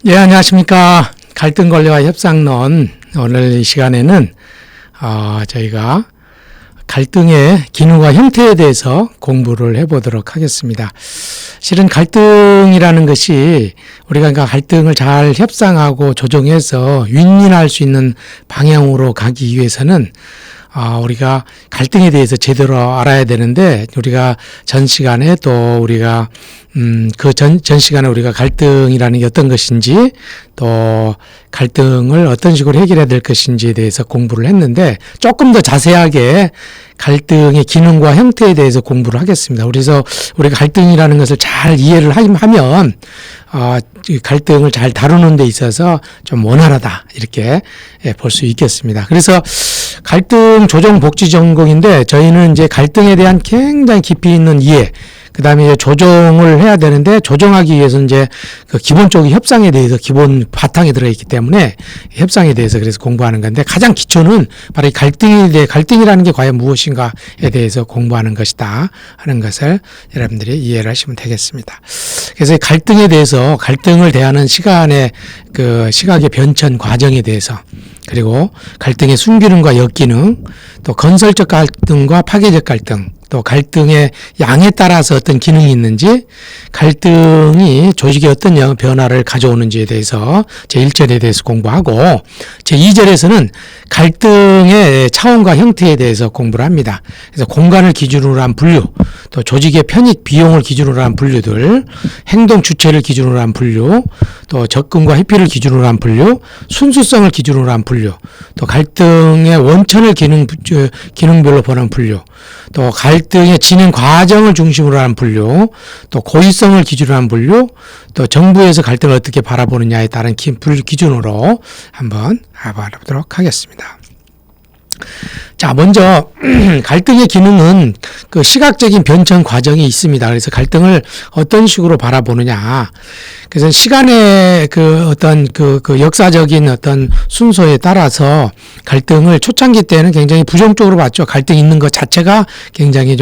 예, 안녕하십니까. 갈등 권리와 협상론. 오늘 이 시간에는, 저희가 갈등의 기능과 형태에 대해서 공부를 해보도록 하겠습니다. 실은 갈등이라는 것이 우리가 갈등을 잘 협상하고 조정해서 윈윈할 수 있는 방향으로 가기 위해서는 우리가 갈등에 대해서 제대로 알아야 되는데, 우리가 전 시간에 또 우리가, 전 시간에 우리가 갈등이라는 게 어떤 것인지, 또 갈등을 어떤 식으로 해결해야 될 것인지에 대해서 공부를 했는데, 조금 더 자세하게 갈등의 기능과 형태에 대해서 공부를 하겠습니다. 그래서 우리가 갈등이라는 것을 잘 이해를 하면, 갈등을 잘 다루는 데 있어서 좀 원활하다, 이렇게 볼 수 있겠습니다. 그래서 갈등 조정 복지 전공인데, 저희는 이제 갈등에 대한 굉장히 깊이 있는 이해, 그 다음에 이제 조정을 해야 되는데, 조정하기 위해서 이제 그 기본적인 협상에 대해서 기본 바탕에 들어있기 때문에 협상에 대해서 그래서 공부하는 건데, 가장 기초는 바로 이 갈등이라는 게 과연 무엇인가에 대해서 공부하는 것이다 하는 것을 여러분들이 이해를 하시면 되겠습니다. 그래서 갈등에 대해서, 갈등을 대하는 시각의 변천 과정에 대해서, 그리고 갈등의 순기능과 역기능, 또 건설적 갈등과 파괴적 갈등, 또 갈등의 양에 따라서 어떤 기능이 있는지, 갈등이 조직에 어떤 변화를 가져오는지에 대해서 제1절에 대해서 공부하고, 제2절에서는 갈등의 차원과 형태에 대해서 공부를 합니다. 그래서 공간을 기준으로 한 분류, 또 조직의 편익 비용을 기준으로 한 분류들, 행동 주체를 기준으로 한 분류, 또 접근과 회피를 기준으로 한 분류, 순수성을 기준으로 한 분류, 또 갈등의 원천을 기능별로 보는 분류, 또 갈등의 진행 과정을 중심으로 하는 분류, 또 고의성을 기준으로 한 분류, 또 정부에서 갈등을 어떻게 바라보느냐에 따른 기준으로 한번 알아보도록 하겠습니다. 자, 먼저 갈등의 기능은 그 시각적인 변천 과정이 있습니다. 그래서 갈등을 어떤 식으로 바라보느냐. 그래서 시간의 어떤 역사적인 어떤 순서에 따라서 갈등을 초창기 때는 굉장히 부정적으로 봤죠. 갈등이 있는 것 자체가 굉장히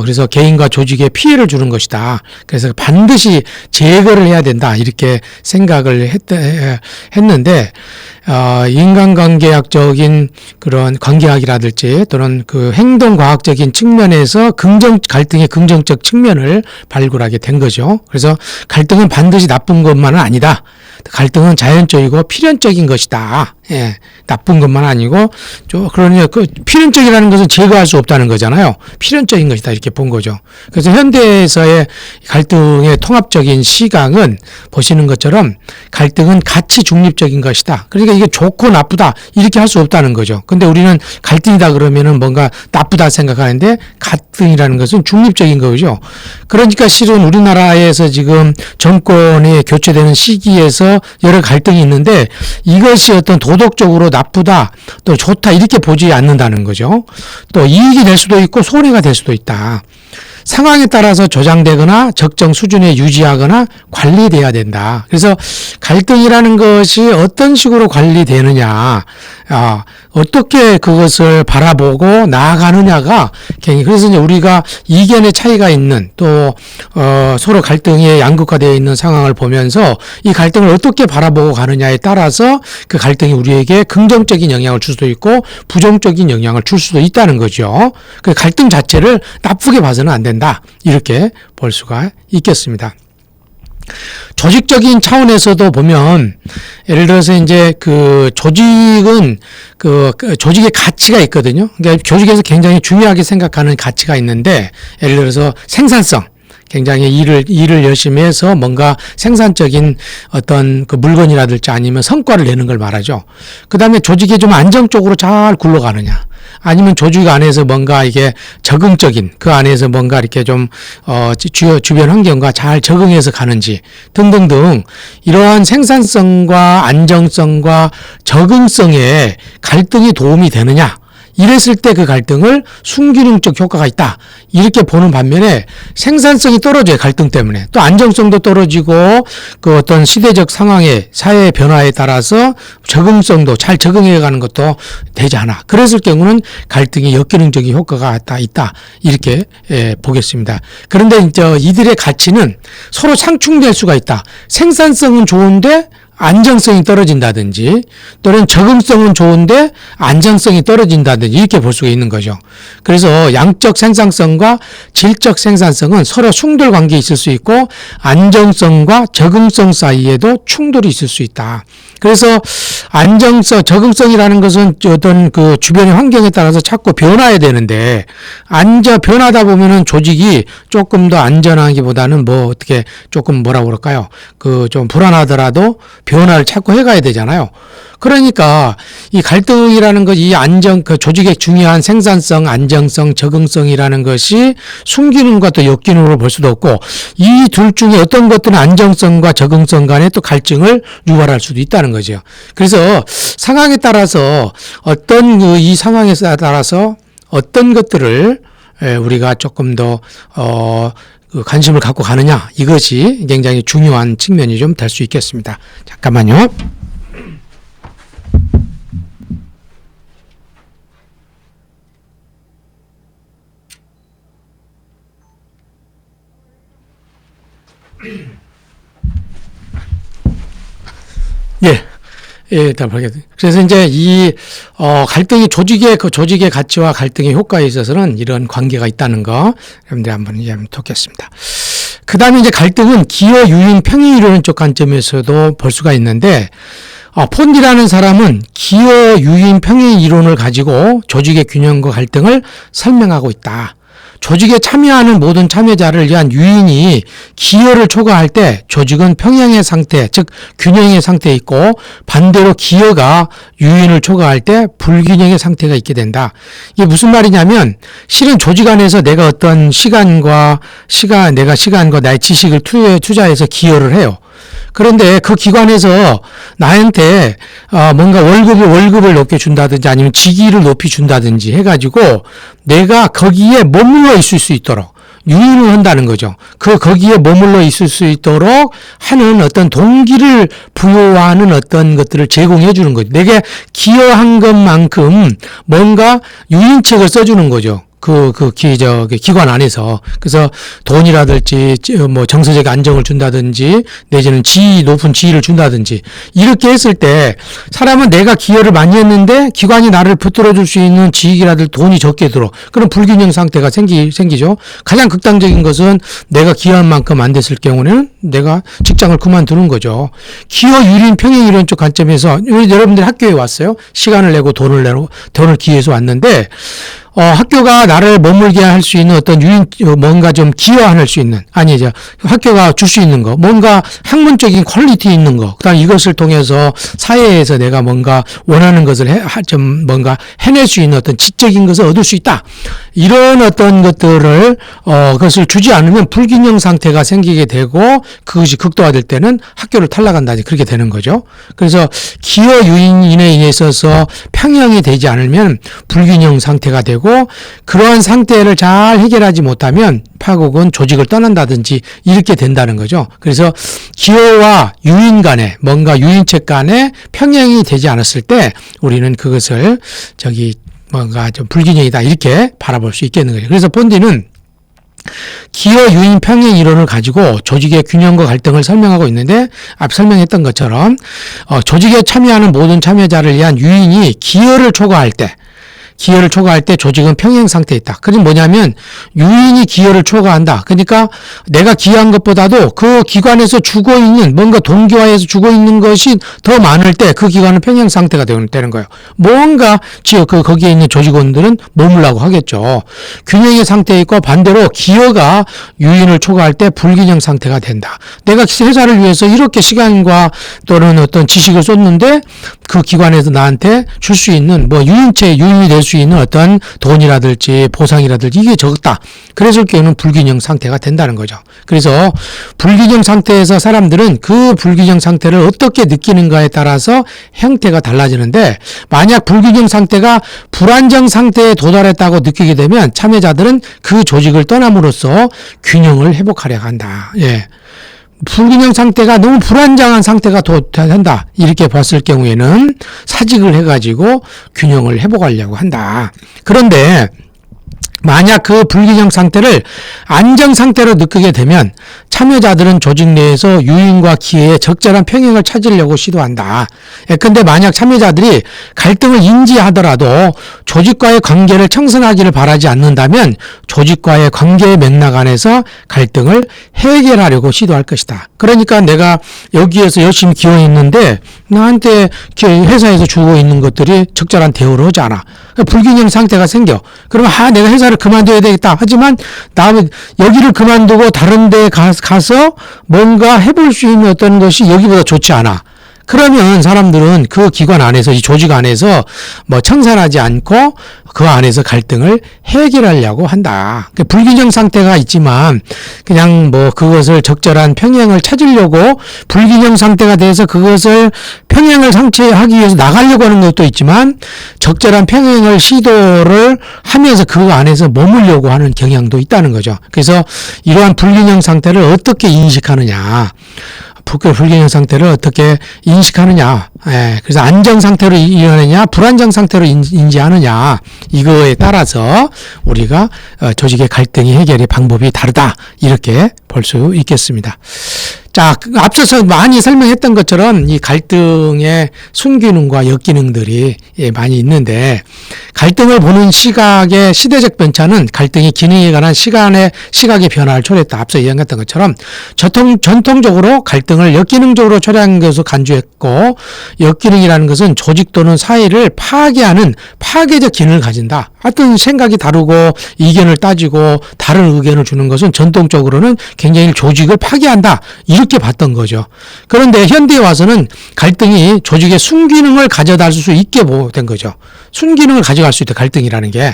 그래서 개인과 조직에 피해를 주는 것이다. 그래서 반드시 제거를 해야 된다. 이렇게 생각을 했는데, 인간관계학적인 그런 관계학이라든지 또는 그 행동과학적인 측면에서 갈등의 긍정적 측면을 발굴하게 된 거죠. 그래서 갈등은 반드시 나쁜 것만은 아니다. 갈등은 자연적이고 필연적인 것이다. 예, 나쁜 것만 아니고, 그러니까 필연적이라는 것은 제거할 수 없다는 거잖아요. 필연적인 것이다. 이렇게 본 거죠. 그래서 현대에서의 갈등의 통합적인 시각은 보시는 것처럼 갈등은 가치 중립적인 것이다. 그러니까 이게 좋고 나쁘다. 이렇게 할 수 없다는 거죠. 근데 우리는 갈등이다 그러면은 뭔가 나쁘다 생각하는데, 갈등이라는 것은 중립적인 거죠. 그러니까 실은 우리나라에서 지금 정권이 교체되는 시기에서 여러 갈등이 있는데, 이것이 어떤 도덕적으로 나쁘다, 또 좋다, 이렇게 보지 않는다는 거죠. 또 이익이 될 수도 있고 손해가 될 수도 있다. 상황에 따라서 조장되거나 적정 수준에 유지하거나 관리돼야 된다. 그래서 갈등이라는 것이 어떤 식으로 관리되느냐, 어떻게 그것을 바라보고 나아가느냐가 그래서 이제 우리가 이견의 차이가 있는, 또 서로 갈등이 양극화되어 있는 상황을 보면서 이 갈등을 어떻게 바라보고 가느냐에 따라서 그 갈등이 우리에게 긍정적인 영향을 줄 수도 있고 부정적인 영향을 줄 수도 있다는 거죠. 그 갈등 자체를 나쁘게 봐서는 안 된다. 이렇게 볼 수가 있겠습니다. 조직적인 차원에서도 보면, 예를 들어서 이제 조직은 조직의 가치가 있거든요. 그러니까 조직에서 굉장히 중요하게 생각하는 가치가 있는데, 예를 들어서 생산성. 굉장히 일을 열심히 해서 뭔가 생산적인 어떤 물건이라든지 아니면 성과를 내는 걸 말하죠. 그 다음에 조직이 좀 안정적으로 잘 굴러가느냐. 아니면 조직 안에서 뭔가 이게 적응적인, 그 안에서 뭔가 이렇게 좀, 주변 환경과 잘 적응해서 가는지 등등등, 이러한 생산성과 안정성과 적응성에 갈등이 도움이 되느냐. 이랬을 때 그 갈등을 순기능적 효과가 있다. 이렇게 보는 반면에 생산성이 떨어져요. 갈등 때문에. 또 안정성도 떨어지고 그 어떤 시대적 상황에 사회의 변화에 따라서 적응성도 잘 적응해 가는 것도 되지 않아. 그랬을 경우는 갈등이 역기능적인 효과가 있다. 이렇게 보겠습니다. 그런데 이제 이들의 가치는 서로 상충될 수가 있다. 생산성은 좋은데 안정성이 떨어진다든지 또는 적응성은 좋은데 안정성이 떨어진다든지 이렇게 볼 수가 있는 거죠. 그래서 양적 생산성과 질적 생산성은 서로 충돌 관계에 있을 수 있고 안정성과 적응성 사이에도 충돌이 있을 수 있다. 그래서 안정성, 적응성이라는 것은 어떤 그 주변의 환경에 따라서 자꾸 변화해야 되는데 변하다 보면은 조직이 조금 더 안전하기보다는 뭐 어떻게 조금 뭐라고 그럴까요? 그 좀 불안하더라도 변화를 자꾸 해가야 되잖아요. 그러니까 이 갈등이라는 것, 이 그 조직의 중요한 생산성, 안정성, 적응성이라는 것이 순기능과 또 역기능으로 볼 수도 없고 이 둘 중에 어떤 것들은 안정성과 적응성 간에 또 갈증을 유발할 수도 있다는 거죠. 그래서 상황에 따라서 이 상황에 따라서 어떤 것들을 우리가 조금 더 관심을 갖고 가느냐 이것이 굉장히 중요한 측면이 좀 될 수 있겠습니다. 잠깐만요. 그래서 이제 이 갈등이 조직의 가치와 갈등의 효과에 있어서는 이런 관계가 있다는 거 여러분들 한번 이해하면 좋겠습니다. 그 다음에 이제 갈등은 기여 유인 평행 이론적 관점에서도 볼 수가 있는데 폰디라는 사람은 기여 유인 평행 이론을 가지고 조직의 균형과 갈등을 설명하고 있다. 조직에 참여하는 모든 참여자를 위한 유인이 기여를 초과할 때 조직은 평형의 상태, 즉 균형의 상태에 있고 반대로 기여가 유인을 초과할 때 불균형의 상태가 있게 된다. 이게 무슨 말이냐면 실은 조직 안에서 내가 어떤 시간과 나의 지식을 투자해서 기여를 해요. 그런데 그 기관에서 나한테 뭔가 월급을 높게 준다든지 아니면 직위를 높이 준다든지 해가지고 내가 거기에 머물러 있을 수 있도록 유인을 한다는 거죠. 거기에 머물러 있을 수 있도록 하는 어떤 동기를 부여하는 어떤 것들을 제공해 주는 거죠. 내게 기여한 것만큼 뭔가 유인책을 써주는 거죠. 기관 안에서. 그래서 돈이라든지, 뭐, 정서적 안정을 준다든지, 내지는 높은 지위를 준다든지, 이렇게 했을 때, 사람은 내가 기여를 많이 했는데, 기관이 나를 붙들어 줄 수 있는 지위라든지 돈이 적게 들어. 그런 불균형 상태가 생기죠. 가장 극단적인 것은 내가 기여한 만큼 안 됐을 경우는 내가 직장을 그만두는 거죠. 기여 유인 평행 이론적 관점에서, 여러분들이 학교에 왔어요. 시간을 내고 돈을 기여해서 왔는데, 학교가 나를 머물게 할 수 있는 어떤 뭔가 좀 기여할 수 있는, 학교가 줄 수 있는 거, 뭔가 학문적인 퀄리티 있는 거, 그 다음 이것을 통해서 사회에서 내가 뭔가 원하는 것을 뭔가 해낼 수 있는 어떤 지적인 것을 얻을 수 있다. 이런 어떤 그것을 주지 않으면 불균형 상태가 생기게 되고 그것이 극도화될 때는 학교를 탈락한다. 그렇게 되는 거죠. 그래서 기여 유인에 있어서 평형이 되지 않으면 불균형 상태가 되고 그러한 상태를 잘 해결하지 못하면 파국은 조직을 떠난다든지 이렇게 된다는 거죠. 그래서 기여와 유인 간에 뭔가 유인책 간에 평형이 되지 않았을 때 우리는 그것을 뭔가 좀 불균형이다 이렇게 바라볼 수 있겠는 거죠. 그래서 폰디는 기여 유인 평행 이론을 가지고 조직의 균형과 갈등을 설명하고 있는데 앞 설명했던 것처럼 조직에 참여하는 모든 참여자를 위한 유인이 기여를 초과할 때 조직은 평행 상태에 있다. 그게 뭐냐면 유인이 기여를 초과한다. 그러니까 내가 기여한 것보다도 그 기관에서 주고 있는 뭔가 동기화해서 주고 있는 것이 더 많을 때 그 기관은 평행 상태가 되는 거예요. 뭔가 거기에 있는 조직원들은 머물라고 하겠죠. 균형의 상태에 있고 반대로 기여가 유인을 초과할 때 불균형 상태가 된다. 내가 회사를 위해서 이렇게 시간과 또는 어떤 지식을 쏟는데 그 기관에서 나한테 줄 수 있는 유인이 될 수 있는 어떤 돈이라든지 보상이라든지 이게 적다. 그랬을 경우는 불균형 상태가 된다는 거죠. 그래서 불균형 상태에서 사람들은 그 불균형 상태를 어떻게 느끼는가에 따라서 형태가 달라지는데, 만약 불균형 상태가 불안정 상태에 도달했다고 느끼게 되면 참여자들은 그 조직을 떠남으로써 균형을 회복하려고 한다. 예. 불균형 상태가 너무 불안정한 상태가 된다. 이렇게 봤을 경우에는 사직을 해가지고 균형을 회복하려고 한다. 그런데 만약 그 불균형 상태를 안정 상태로 느끼게 되면 참여자들은 조직 내에서 유인과 기회의 적절한 평행을 찾으려고 시도한다. 예컨대 만약 참여자들이 갈등을 인지하더라도 조직과의 관계를 청산하기를 바라지 않는다면 조직과의 관계의 맥락 안에서 갈등을 해결하려고 시도할 것이다. 그러니까 내가 여기에서 열심히 기여했는데 나한테 회사에서 주고 있는 것들이 적절한 대우를 하지 않아. 불균형 상태가 생겨. 그러면 내가 회사를 그만둬야 되겠다. 하지만 나는 여기를 그만두고 다른 데 가서 뭔가 해볼 수 있는 어떤 것이 여기보다 좋지 않아. 그러면 사람들은 그 기관 안에서, 이 조직 안에서 뭐 청산하지 않고 그 안에서 갈등을 해결하려고 한다. 불균형 상태가 있지만 그냥 뭐 그것을 적절한 평행을 찾으려고 불균형 상태가 돼서 그것을 평행을 상쇄하기 위해서 나가려고 하는 것도 있지만 적절한 평행을 시도를 하면서 그 안에서 머물려고 하는 경향도 있다는 거죠. 그래서 이러한 불균형 상태를 어떻게 인식하느냐. 불균형 상태를 어떻게 인식하느냐. 그래서 안정 상태로 이해하느냐, 불안정 상태로 인지하느냐. 이거에 따라서 우리가 조직의 갈등의 해결의 방법이 다르다. 이렇게 볼 수 있겠습니다. 자, 앞서서 많이 설명했던 것처럼 이 갈등의 순기능과 역기능들이 많이 있는데, 갈등을 보는 시각의 시대적 변화는 갈등의 기능에 관한 시각의 변화를 초래했다. 앞서 이야기했던 것처럼 전통적으로 갈등을 역기능적으로 초래한 것으로 간주했고, 역기능이라는 것은 조직 또는 사회를 파괴하는 파괴적 기능을 가진다. 하여튼 생각이 다르고 이견을 따지고 다른 의견을 주는 것은 전통적으로는 굉장히 조직을 파괴한다. 이렇게 봤던 거죠. 그런데 현대에 와서는 갈등이 조직의 순기능을 가져다 줄 수 있게 된 거죠. 순기능을 가져갈 수 있다. 갈등이라는 게.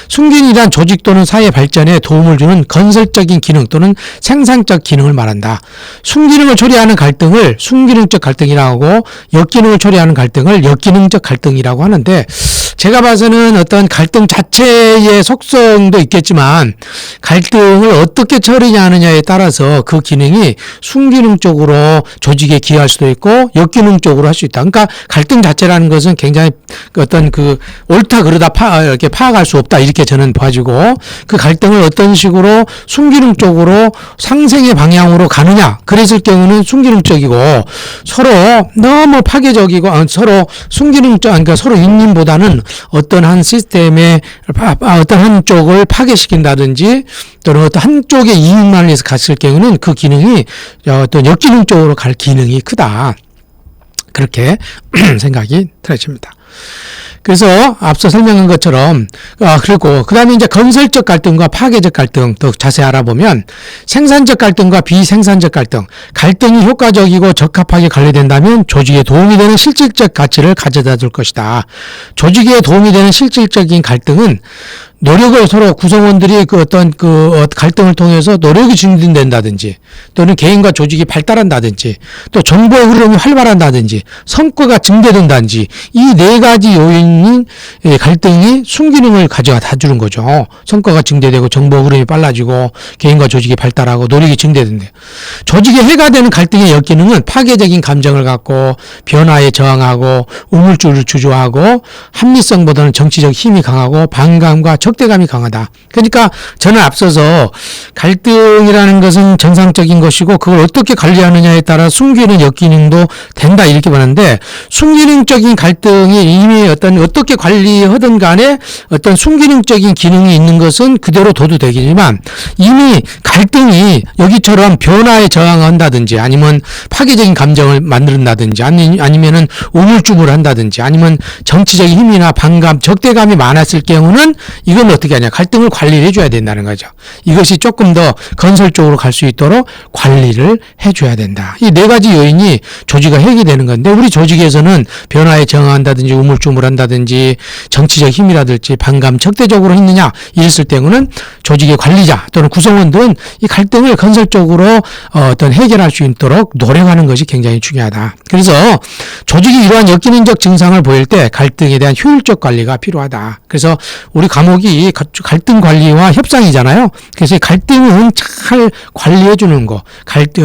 순기능이란 조직 또는 사회 발전에 도움을 주는 건설적인 기능 또는 생산적 기능을 말한다. 순기능을 초래하는 갈등을 순기능적 갈등이라고 하고, 역기능을 초래하는 갈등을 역기능적 갈등이라고 하는데, 제가 봐서는 어떤 갈등 자체의 속성도 있겠지만 갈등을 어떻게 처리하느냐에 따라서 그 기능이 순기능적으로 조직에 기여할 수도 있고 역기능적으로 할 수 있다. 그러니까 갈등 자체라는 것은 굉장히 어떤 그 옳다 그르다 이렇게 파악할 수 없다. 이렇게 저는 봐주고, 그 갈등을 어떤 식으로 순기능적으로 상생의 방향으로 가느냐. 그랬을 경우는 순기능적이고, 서로 너무 파괴적이고 서로 순기능적, 그러니까 서로 윈윈보다는 어떤 한 시스템의 어떤 한쪽을 파괴시킨다든지 또는 어떤 한쪽의 이익만을 위해서 갔을 경우는 그 기능이 어떤 역기능 쪽으로 갈 기능이 크다. 그렇게 생각이 들어집니다. 그래서 앞서 설명한 것처럼 그리고 그다음에 이제 건설적 갈등과 파괴적 갈등 더 자세히 알아보면 생산적 갈등과 비생산적 갈등, 갈등이 효과적이고 적합하게 관리된다면 조직에 도움이 되는 실질적 가치를 가져다 줄 것이다. 조직에 도움이 되는 실질적인 갈등은 노력을 서로 구성원들이 어떤 갈등을 통해서 노력이 증진된다든지 또는 개인과 조직이 발달한다든지 또 정보의 흐름이 활발한다든지 성과가 증대된다든지 이 네 가지 요인인 갈등이 순기능을 가져다 주는 거죠. 성과가 증대되고 정보 흐름이 빨라지고 개인과 조직이 발달하고 노력이 증대된대. 조직에 해가 되는 갈등의 역기능은 파괴적인 감정을 갖고 변화에 저항하고 우물쭈를 주저하고 합리성보다는 정치적 힘이 강하고 반감과 적대감이 강하다. 그러니까 저는 앞서서 갈등이라는 것은 정상적인 것이고 그걸 어떻게 관리하느냐에 따라 순기능, 역기능도 된다 이렇게 보는데, 순기능적인 갈등이 이미 어떻게 관리하든 간에 어떤 순기능적인 기능이 있는 것은 그대로 둬도 되겠지만, 이미 갈등이 여기처럼 변화에 저항한다든지 아니면 파괴적인 감정을 만든다든지 아니면은 우물쭈물한다든지 아니면 정치적인 힘이나 반감, 적대감이 많았을 경우는 이건 이건 어떻게 하냐? 갈등을 관리를 해줘야 된다는 거죠. 이것이 조금 더 건설적으로 갈 수 있도록 관리를 해줘야 된다. 이 네 가지 요인이 조직의 핵이 되는 건데, 우리 조직에서는 변화에 저항한다든지 우물쭈물한다든지 정치적 힘이라든지 반감 적대적으로 했느냐 이랬을 때는 조직의 관리자 또는 구성원들은 이 갈등을 건설적으로 어떤 해결할 수 있도록 노력하는 것이 굉장히 중요하다. 그래서 조직이 이러한 역기능적 증상을 보일 때 갈등에 대한 효율적 관리가 필요하다. 그래서 우리 과목이 갈등 관리와 협상이잖아요. 그래서 갈등은 잘 관리해 주는 거,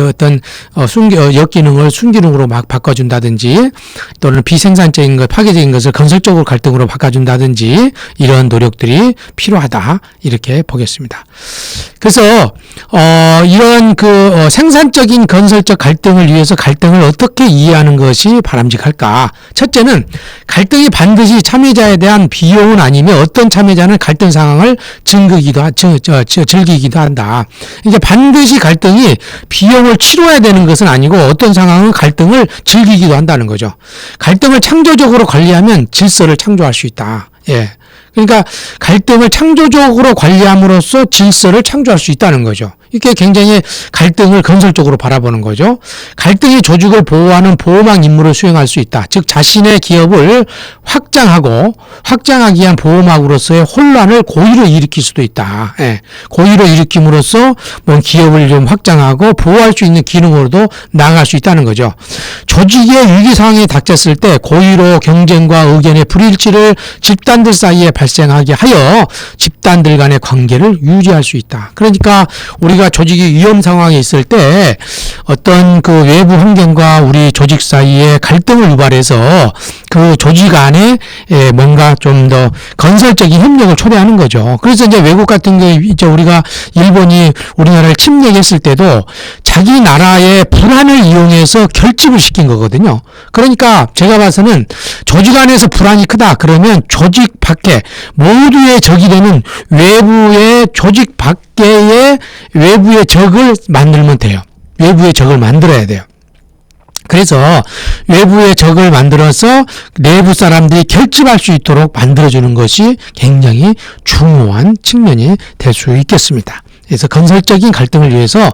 어떤 역기능을 순기능으로 막 바꿔준다든지 또는 비생산적인 것, 파괴적인 것을 건설적으로 갈등으로 바꿔준다든지 이런 노력들이 필요하다. 이렇게 보겠습니다. 그래서 이런 생산적인 건설적 갈등을 위해서 갈등을 어떻게 이해하는 것이 바람직할까? 첫째는 갈등이 반드시 참여자에 대한 비용은 아니며 어떤 참여자는 갈등 상황을 즐기기도 한다. 이제 반드시 갈등이 비용을 치러야 되는 것은 아니고 어떤 상황은 갈등을 즐기기도 한다는 거죠. 갈등을 창조적으로 관리하면 질서를 창조할 수 있다. 예. 그러니까 갈등을 창조적으로 관리함으로써 질서를 창조할 수 있다는 거죠. 이게 굉장히 갈등을 건설적으로 바라보는 거죠. 갈등이 조직을 보호하는 보호막 임무를 수행할 수 있다. 즉 자신의 기업을 확장하기 위한 보호막으로서의 혼란을 고의로 일으킬 수도 있다. 예. 고의로 일으킴으로써 기업을 좀 확장하고 보호할 수 있는 기능으로도 나아갈 수 있다는 거죠. 조직의 위기 상황에 닥쳤을 때 고의로 경쟁과 의견의 불일치를 집단들 사이에 발생하게 하여 집단들 간의 관계를 유지할 수 있다. 그러니까 우리가 조직이 위험 상황에 있을 때 어떤 외부 환경과 우리 조직 사이에 갈등을 유발해서 그 조직 안에 뭔가 좀 더 건설적인 협력을 초래하는 거죠. 그래서 이제 외국 같은 게 이제 우리가 일본이 우리나라를 침략했을 때도 자기 나라의 불안을 이용해서 결집을 시킨 거거든요. 그러니까 제가 봐서는 조직 안에서 불안이 크다. 그러면 조직 밖에 모두의 적이 되는 외부의 조직 밖의 외부의 적을 만들면 돼요. 외부의 적을 만들어야 돼요. 그래서 외부의 적을 만들어서 내부 사람들이 결집할 수 있도록 만들어주는 것이 굉장히 중요한 측면이 될 수 있겠습니다. 그래서 건설적인 갈등을 위해서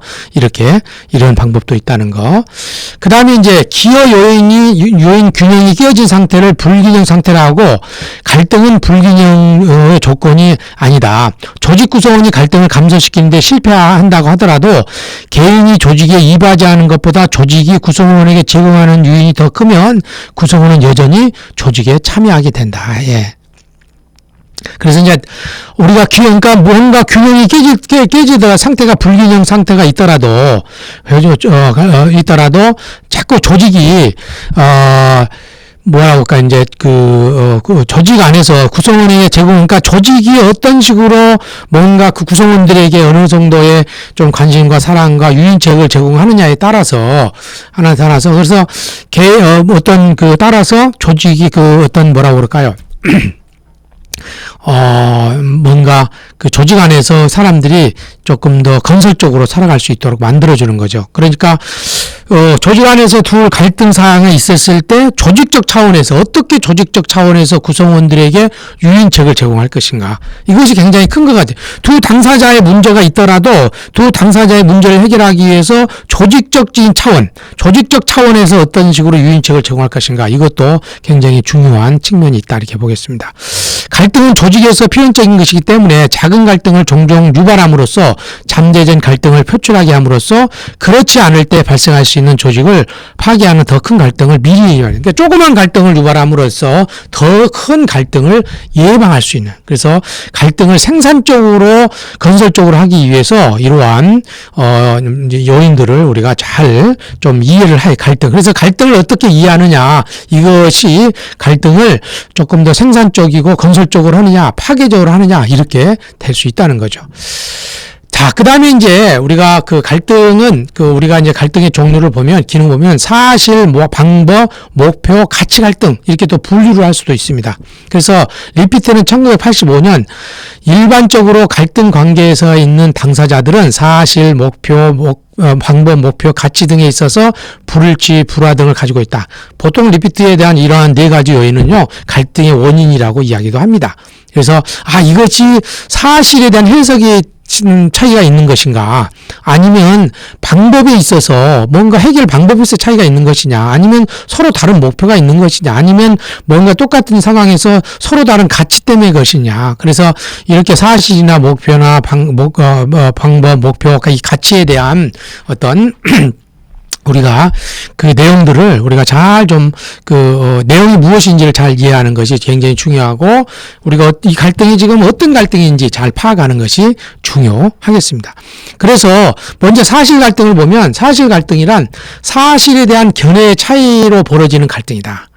이런 방법도 있다는 거. 그 다음에 이제 기여 요인 균형이 깨어진 상태를 불균형 상태라고, 갈등은 불균형의 조건이 아니다. 조직 구성원이 갈등을 감소시키는데 실패한다고 하더라도 개인이 조직에 이바지하는 것보다 조직이 구성원에게 제공하는 유인이 더 크면 구성원은 여전히 조직에 참여하게 된다. 예. 그래서 이제 우리가 그러니까 뭔가 균형이 깨지더라, 상태가 불균형 상태가 있더라도 자꾸 조직이 뭐라고 할까, 이제 조직 안에서 구성원에게 그러니까 조직이 어떤 식으로 뭔가 그 구성원들에게 어느 정도의 좀 관심과 사랑과 유인책을 제공하느냐에 따라서 그래서 따라서 조직이 어떤 뭐라고 그럴까요? 뭔가 조직 안에서 사람들이 조금 더 건설적으로 살아갈 수 있도록 만들어주는 거죠. 그러니까 조직 안에서 두 갈등 사항이 있었을 때 조직적 차원에서 어떻게 조직적 차원에서 구성원들에게 유인책을 제공할 것인가, 이것이 굉장히 큰 것 같아요. 두 당사자의 문제가 있더라도 두 당사자의 문제를 해결하기 위해서 조직적인 차원에서 어떤 식으로 유인책을 제공할 것인가, 이것도 굉장히 중요한 측면이 있다, 이렇게 보겠습니다. 갈등은 조직에서 필연적인 것이기 때문에 작은 갈등을 종종 유발함으로써 잠재된 갈등을 표출하게 함으로써 그렇지 않을 때 발생할 수 있는 조직을 파괴하는 더 큰 갈등을 미리 그러니까 조그만 갈등을 유발함으로써 더 큰 갈등을 예방할 수 있는, 그래서 갈등을 생산적으로 건설적으로 하기 위해서 이러한 요인들을 우리가 잘 좀 이해를 해. 그래서 갈등을 어떻게 이해하느냐, 이것이 갈등을 조금 더 생산적이고 건설적으로 하느냐 파괴적으로 하느냐, 이렇게 될 수 있다는 거죠. 자, 그 다음에 이제 우리가 그 갈등은 우리가 이제 갈등의 종류를 보면, 기능 보면 사실, 방법, 목표, 가치 갈등 이렇게 또 분류를 할 수도 있습니다. 그래서 리피트는 1985년 일반적으로 갈등 관계에서 있는 당사자들은 사실, 목표, 방법, 목표, 가치 등에 있어서 불일치, 불화 등을 가지고 있다. 보통 리피트에 대한 이러한 네 가지 요인은요, 갈등의 원인이라고 이야기도 합니다. 그래서 이것이 사실에 대한 해석이 차이가 있는 것인가, 아니면 방법에 있어서 뭔가 해결 방법에서 차이가 있는 것이냐, 아니면 서로 다른 목표가 있는 것이냐, 아니면 뭔가 똑같은 상황에서 서로 다른 가치 때문에 것이냐. 그래서 이렇게 사실이나 목표나 방법, 목표, 이 가치에 대한 어떤 우리가 그 내용들을 우리가 잘 내용이 무엇인지를 잘 이해하는 것이 굉장히 중요하고, 우리가 이 갈등이 지금 어떤 갈등인지 잘 파악하는 것이 중요하겠습니다. 그래서 먼저 사실 갈등을 보면, 사실 갈등이란 사실에 대한 견해의 차이로 벌어지는 갈등이다.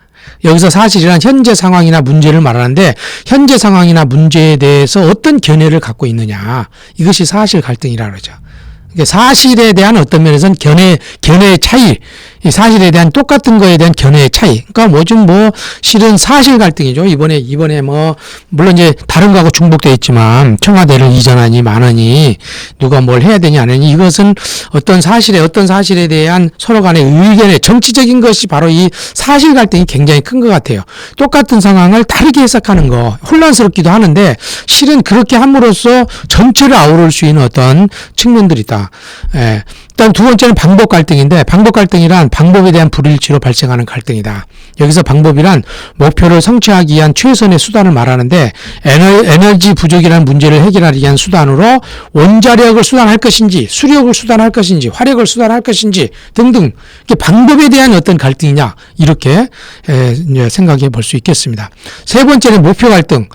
여기서 사실이란 현재 상황이나 문제를 말하는데, 현재 상황이나 문제에 대해서 어떤 견해를 갖고 있느냐, 이것이 사실 갈등이라고 그러죠. 사실에 대한 어떤 면에서는 견해의 차이, 이 사실에 대한 똑같은 거에 대한 견해의 차이. 그러니까 실은 사실 갈등이죠. 이번에 물론 이제 다른 거하고 중복되어 있지만, 청와대를 이전하니 마느니, 누가 뭘 해야 되냐 안 하니, 이것은 어떤 사실에 대한 서로 간의 의견의 정치적인 것이 바로 이 사실 갈등이 굉장히 큰 것 같아요. 똑같은 상황을 다르게 해석하는 거, 혼란스럽기도 하는데, 실은 그렇게 함으로써 전체를 아우를 수 있는 어떤 측면들이 있다. 예. 일단 두 번째는 방법 갈등인데, 방법 갈등이란 방법에 대한 불일치로 발생하는 갈등이다. 여기서 방법이란 목표를 성취하기 위한 최선의 수단을 말하는데, 에너지 부족이라는 문제를 해결하기 위한 수단으로 원자력을 수단할 것인지, 수력을 수단할 것인지, 화력을 수단할 것인지 등등, 이게 방법에 대한 어떤 갈등이냐, 이렇게 생각해 볼 수 있겠습니다. 세 번째는 목표 갈등.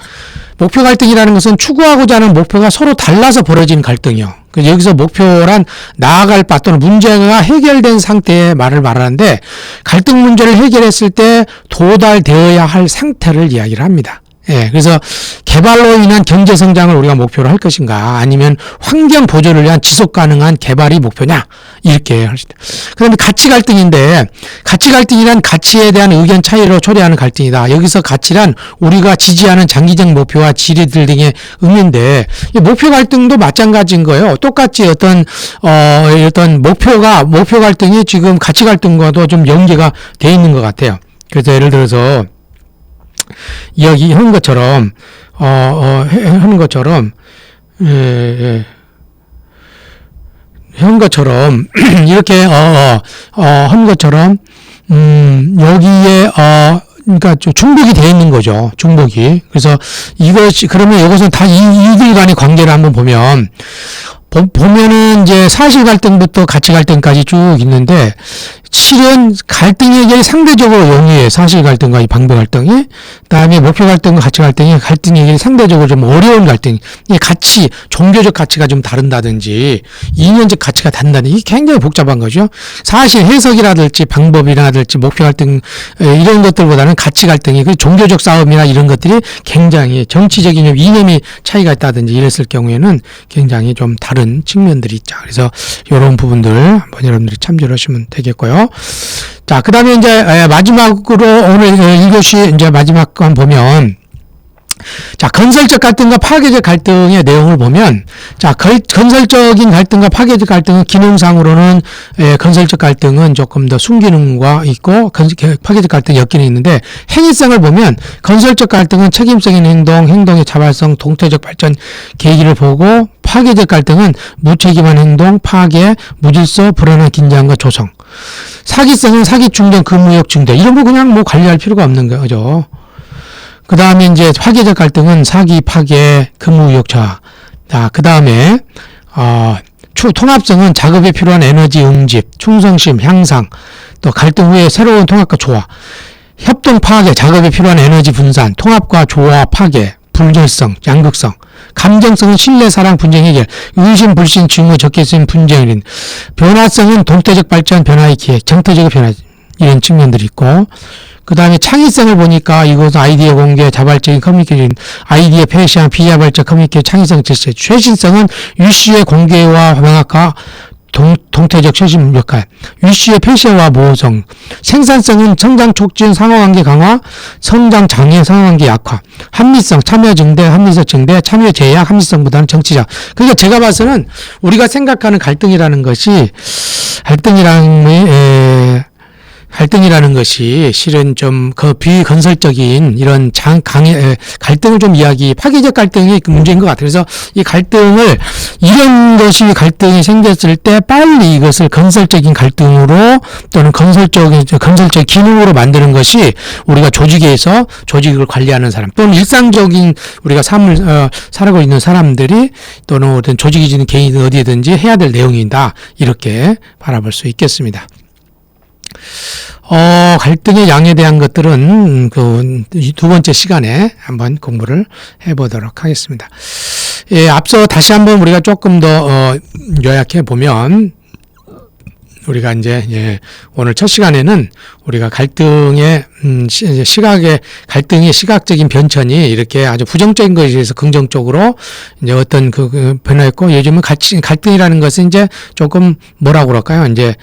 목표 갈등이라는 것은 추구하고자 하는 목표가 서로 달라서 벌어진 갈등이요. 여기서 목표란 나아갈 바 또는 문제가 해결된 상태의 말을 말하는데, 갈등 문제를 해결했을 때 도달되어야 할 상태를 이야기를 합니다. 예, 그래서 개발로 인한 경제 성장을 우리가 목표로 할 것인가, 아니면 환경 보존을 위한 지속 가능한 개발이 목표냐, 이렇게 할 수 있다. 그다음에 가치 갈등인데, 가치 갈등이란 가치에 대한 의견 차이로 초래하는 갈등이다. 여기서 가치란 우리가 지지하는 장기적 목표와 지리들 등의 의미인데, 이 목표 갈등도 마찬가지인 거예요. 똑같이 어떤 목표 갈등이 지금 가치 갈등과도 좀 연계가 돼 있는 것 같아요. 그래서 예를 들어서 이야기하는 것처럼 하는 것처럼 이렇게 한 것처럼 여기에 그러니까 중복이 되어 있는 거죠. 중복이. 그래서 그러면 이것은 다 이들 간의 관계를 한번 보면은 이제 사실 갈등부터 가치 갈등까지 쭉 있는데, 실은 갈등 해결이 상대적으로 용이해요. 사실 갈등과 이 방법 갈등이. 그다음에 목표 갈등과 가치 갈등이 갈등 해결이 상대적으로 좀 어려운 갈등. 이 가치, 종교적 가치가 좀 다른다든지, 이념적 가치가 다른다든지, 이게 굉장히 복잡한 거죠. 사실 해석이라든지 방법이라든지 목표 갈등, 이런 것들보다는 가치 갈등이, 그 종교적 싸움이나 이런 것들이 굉장히 정치적인 이념이 차이가 있다든지 이랬을 경우에는 굉장히 좀 다른 측면들이 있죠. 그래서 이런 부분들 한번 여러분들이 참조를 하시면 되겠고요. 자, 그 다음에 이제 마지막으로 오늘 1교시 이제 마지막 건 보면, 자, 건설적 갈등과 파괴적 갈등의 내용을 보면, 자, 건설적인 갈등과 파괴적 갈등은 기능상으로는, 건설적 갈등은 조금 더 순기능과 있고, 파괴적 갈등이 엮이는 있는데, 행위성을 보면, 건설적 갈등은 책임성인 행동의 자발성, 동태적 발전 계기를 보고, 파괴적 갈등은 무책임한 행동, 파괴, 무질서, 불안한 긴장과 조성. 사기성은 사기 충동, 근무욕 증대. 이런 거 그냥 관리할 필요가 없는 거죠. 그 다음에 이제 파괴적 갈등은 사기, 파괴, 근무의욕 저하. 자, 그 다음에, 통합성은 작업에 필요한 에너지 응집, 충성심, 향상, 또 갈등 후에 새로운 통합과 조화. 협동 파괴, 작업에 필요한 에너지 분산, 통합과 조화, 파괴, 불결성, 양극성. 감정성은 신뢰, 사랑, 분쟁 해결, 의심, 불신, 증오, 적개심, 분쟁, 변화성은 동태적 발전, 변화의 기획, 정태적 변화, 이런 측면들이 있고, 그 다음에 창의성을 보니까 이것은 아이디어 공개, 자발적인 커뮤니케이션, 아이디어 폐시한 비자발적 커뮤니케이션, 창의성 제시, 최신성은 유씨의 공개와 명확화, 동태적 최신 역할, 유씨의 폐쇄와 모호성, 생산성은 성장 촉진, 상호관계 강화, 성장 장애, 상호관계 약화, 합리성, 참여 증대, 합리성 증대, 참여 제약, 합리성보다는 정치적. 그러니까 제가 봐서는 우리가 생각하는 갈등이라는 것이 실은 좀 그 비건설적인 이런 갈등을 좀 파괴적 갈등이 문제인 것 같아요. 그래서 이 이런 것이 갈등이 생겼을 때 빨리 이것을 건설적인 갈등으로 또는 건설적 기능으로 만드는 것이 우리가 조직에서 조직을 관리하는 사람 또는 일상적인 우리가 삶을 살아가고 있는 사람들이 또는 어떤 조직이 지는 개인이 어디든지 해야 될 내용이다. 이렇게 바라볼 수 있겠습니다. 갈등의 양에 대한 것들은 두 번째 시간에 한번 공부를 해보도록 하겠습니다. 예, 앞서 다시 한번 우리가 조금 더 요약해 보면 우리가 이제 오늘 첫 시간에는 우리가 갈등의 시각적인 변천이 이렇게 아주 부정적인 것에 대해서 긍정적으로 이제 어떤 변화했고, 요즘은 갈등이라는 것은 이제 조금 뭐라고 그럴까요? 이제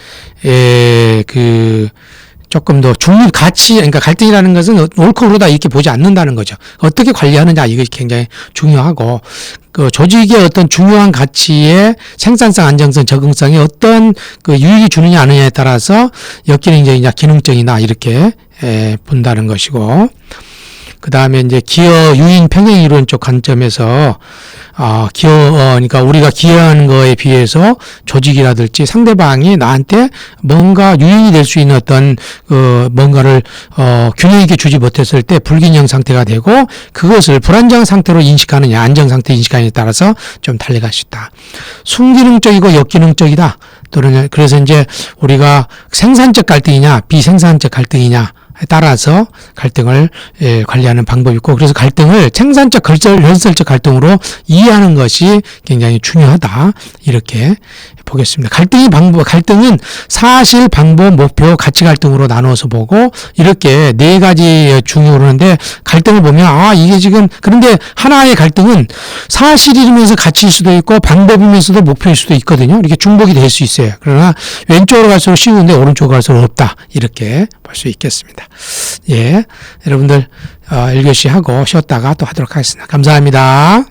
조금 더 그러니까 갈등이라는 것은 옳고 그르다 이렇게 보지 않는다는 거죠. 어떻게 관리하느냐, 이것이 굉장히 중요하고, 조직의 어떤 중요한 가치의 생산성, 안정성, 적응성이 어떤 유익이 주느냐, 아느냐에 따라서 역기능적이냐, 기능적이나 이렇게 본다는 것이고, 그 다음에 이제 기여 유인 평행 이론 쪽 관점에서 그러니까 우리가 기여하는 거에 비해서 조직이라든지 상대방이 나한테 뭔가 유인이 될 수 있는 어떤 뭔가를 균형 있게 주지 못했을 때 불균형 상태가 되고, 그것을 불안정 상태로 인식하느냐, 안정 상태 인식하느냐에 따라서 좀 달려갈 수 있다. 순기능적이고 역기능적이다. 또는 그래서 이제 우리가 생산적 갈등이냐, 비생산적 갈등이냐 따라서 갈등을 관리하는 방법이 있고, 그래서 갈등을 생산적, 건설적 갈등으로 이해하는 것이 굉장히 중요하다. 이렇게 보겠습니다. 갈등은 사실, 방법, 목표, 가치 갈등으로 나눠서 보고, 이렇게 네 가지 중요로 하는데, 갈등을 보면 이게 지금, 그런데 하나의 갈등은 사실이면서 가치일 수도 있고 방법이면서도 목표일 수도 있거든요. 이렇게 중복이 될 수 있어요. 그러나 왼쪽으로 갈수록 쉬운데 오른쪽으로 갈수록 어렵다. 이렇게 볼 수 있겠습니다. 예, 여러분들 1교시 하고 쉬었다가 또 하도록 하겠습니다. 감사합니다.